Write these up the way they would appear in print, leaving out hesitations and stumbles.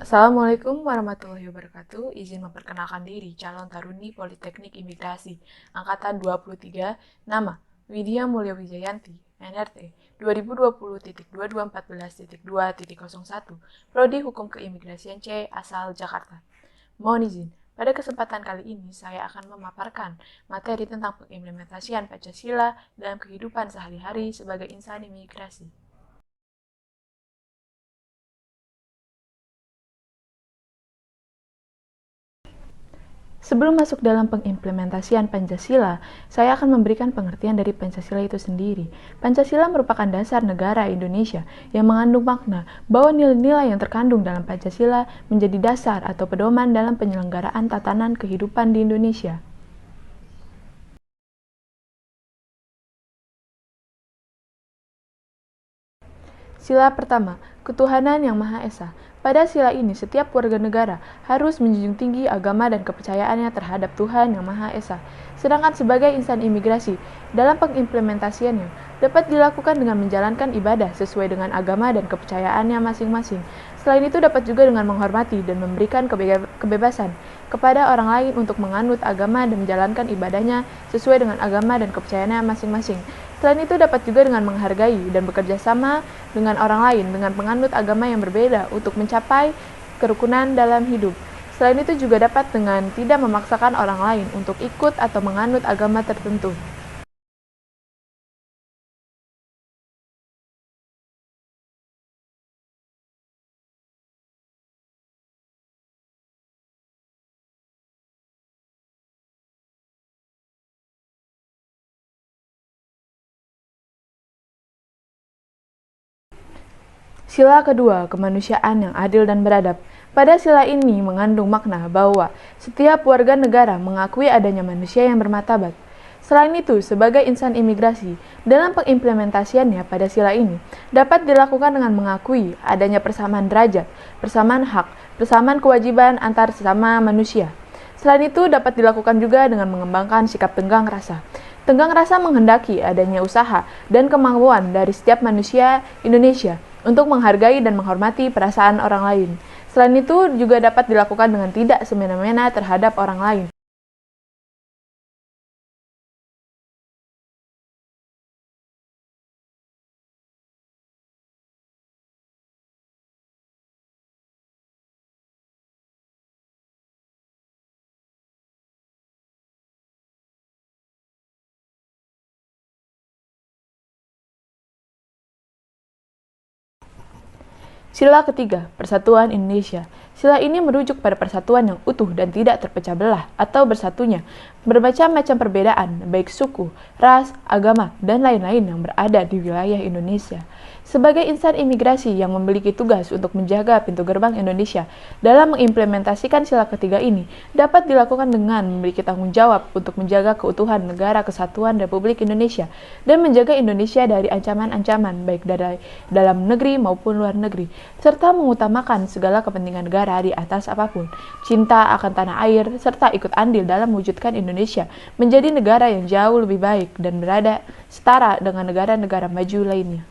Assalamualaikum warahmatullahi wabarakatuh. Izin memperkenalkan diri, calon taruni Politeknik Imigrasi, Angkatan 23, nama Widya Mulya Wijayanti, NRT 2020.2214.2.01, Prodi Hukum Keimigrasian C, asal Jakarta. Mohon izin, pada kesempatan kali ini saya akan memaparkan materi tentang pengimplementasian Pancasila dalam kehidupan sehari-hari sebagai insan imigrasi. Sebelum masuk dalam pengimplementasian Pancasila, saya akan memberikan pengertian dari Pancasila itu sendiri. Pancasila merupakan dasar negara Indonesia yang mengandung makna bahwa nilai-nilai yang terkandung dalam Pancasila menjadi dasar atau pedoman dalam penyelenggaraan tatanan kehidupan di Indonesia. Sila pertama, ketuhanan yang Maha Esa. Pada sila ini, setiap warga negara harus menjunjung tinggi agama dan kepercayaannya terhadap Tuhan yang Maha Esa. Sedangkan sebagai insan imigrasi, dalam pengimplementasiannya dapat dilakukan dengan menjalankan ibadah sesuai dengan agama dan kepercayaannya masing-masing. Selain itu dapat juga dengan menghormati dan memberikan kebebasan kepada orang lain untuk menganut agama dan menjalankan ibadahnya sesuai dengan agama dan kepercayaannya masing-masing. Selain itu dapat juga dengan menghargai dan bekerja sama dengan orang lain dengan penganut agama yang berbeda untuk mencapai kerukunan dalam hidup. Selain itu juga dapat dengan tidak memaksakan orang lain untuk ikut atau menganut agama tertentu. Sila kedua, kemanusiaan yang adil dan beradab. Pada sila ini mengandung makna bahwa setiap warga negara mengakui adanya manusia yang bermartabat. Selain itu, sebagai insan imigrasi, dalam pengimplementasiannya pada sila ini dapat dilakukan dengan mengakui adanya persamaan derajat, persamaan hak, persamaan kewajiban antar sesama manusia. Selain itu, dapat dilakukan juga dengan mengembangkan sikap tenggang rasa. Tenggang rasa menghendaki adanya usaha dan kemampuan dari setiap manusia Indonesia untuk menghargai dan menghormati perasaan orang lain. Selain itu, juga dapat dilakukan dengan tidak semena-mena terhadap orang lain. Sila ketiga, Persatuan Indonesia. Sila ini merujuk pada persatuan yang utuh dan tidak terpecah belah atau bersatunya bermacam-macam perbedaan, baik suku, ras, agama, dan lain-lain yang berada di wilayah Indonesia. Sebagai insan imigrasi yang memiliki tugas untuk menjaga pintu gerbang Indonesia dalam mengimplementasikan sila ketiga ini dapat dilakukan dengan memiliki tanggung jawab untuk menjaga keutuhan negara kesatuan Republik Indonesia dan menjaga Indonesia dari ancaman-ancaman baik dari dalam negeri maupun luar negeri, serta mengutamakan segala kepentingan negara di atas apapun, cinta akan tanah air, serta ikut andil dalam mewujudkan Indonesia menjadi negara yang jauh lebih baik dan berada setara dengan negara-negara maju lainnya.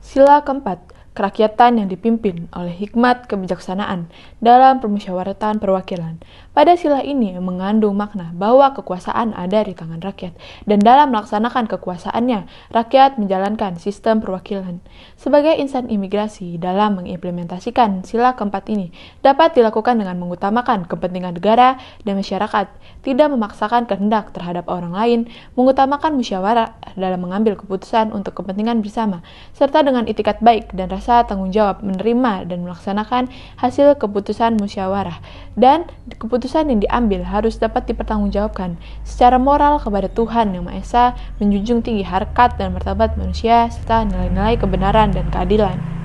Sila keempat, kerakyatan yang dipimpin oleh hikmat kebijaksanaan dalam permusyawaratan perwakilan. Pada sila ini mengandung makna bahwa kekuasaan ada di tangan rakyat dan dalam melaksanakan kekuasaannya, rakyat menjalankan sistem perwakilan. Sebagai insan imigrasi dalam mengimplementasikan sila keempat ini dapat dilakukan dengan mengutamakan kepentingan negara dan masyarakat, tidak memaksakan kehendak terhadap orang lain, mengutamakan musyawarah dalam mengambil keputusan untuk kepentingan bersama, serta dengan itikat baik dan rasa tanggung jawab menerima dan melaksanakan hasil keputusan musyawarah, dan keputusan yang diambil harus dapat dipertanggungjawabkan secara moral kepada Tuhan Yang Maha Esa, menjunjung tinggi harkat dan martabat manusia, serta nilai-nilai kebenaran dan keadilan.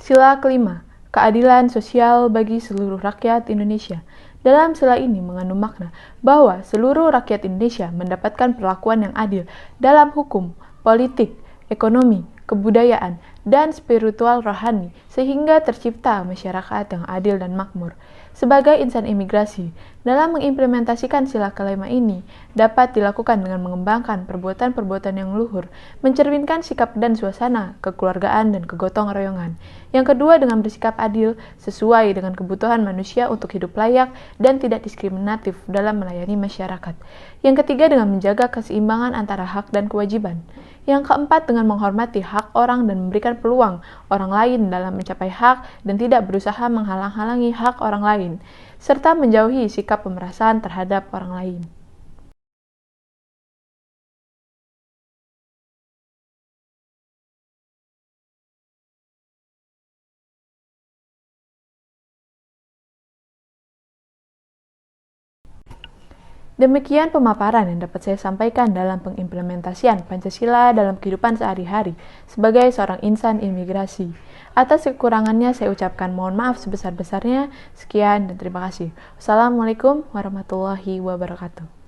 Sila kelima, keadilan sosial bagi seluruh rakyat Indonesia. Dalam sila ini mengandung makna bahwa seluruh rakyat Indonesia mendapatkan perlakuan yang adil dalam hukum, politik, ekonomi, kebudayaan, dan spiritual rohani sehingga tercipta masyarakat yang adil dan makmur. Sebagai insan imigrasi, dalam mengimplementasikan sila kelima ini dapat dilakukan dengan mengembangkan perbuatan-perbuatan yang luhur, mencerminkan sikap dan suasana kekeluargaan dan kegotong royongan. Yang kedua dengan bersikap adil sesuai dengan kebutuhan manusia untuk hidup layak dan tidak diskriminatif dalam melayani masyarakat. Yang ketiga dengan menjaga keseimbangan antara hak dan kewajiban. Yang keempat dengan menghormati hak orang dan memberikan peluang orang lain dalam mencapai hak dan tidak berusaha menghalang-halangi hak orang lain, serta menjauhi sikap pemerasan terhadap orang lain. Demikian pemaparan yang dapat saya sampaikan dalam pengimplementasian Pancasila dalam kehidupan sehari-hari sebagai seorang insan imigrasi. Atas kekurangannya saya ucapkan mohon maaf sebesar-besarnya. Sekian dan terima kasih. Wassalamualaikum warahmatullahi wabarakatuh.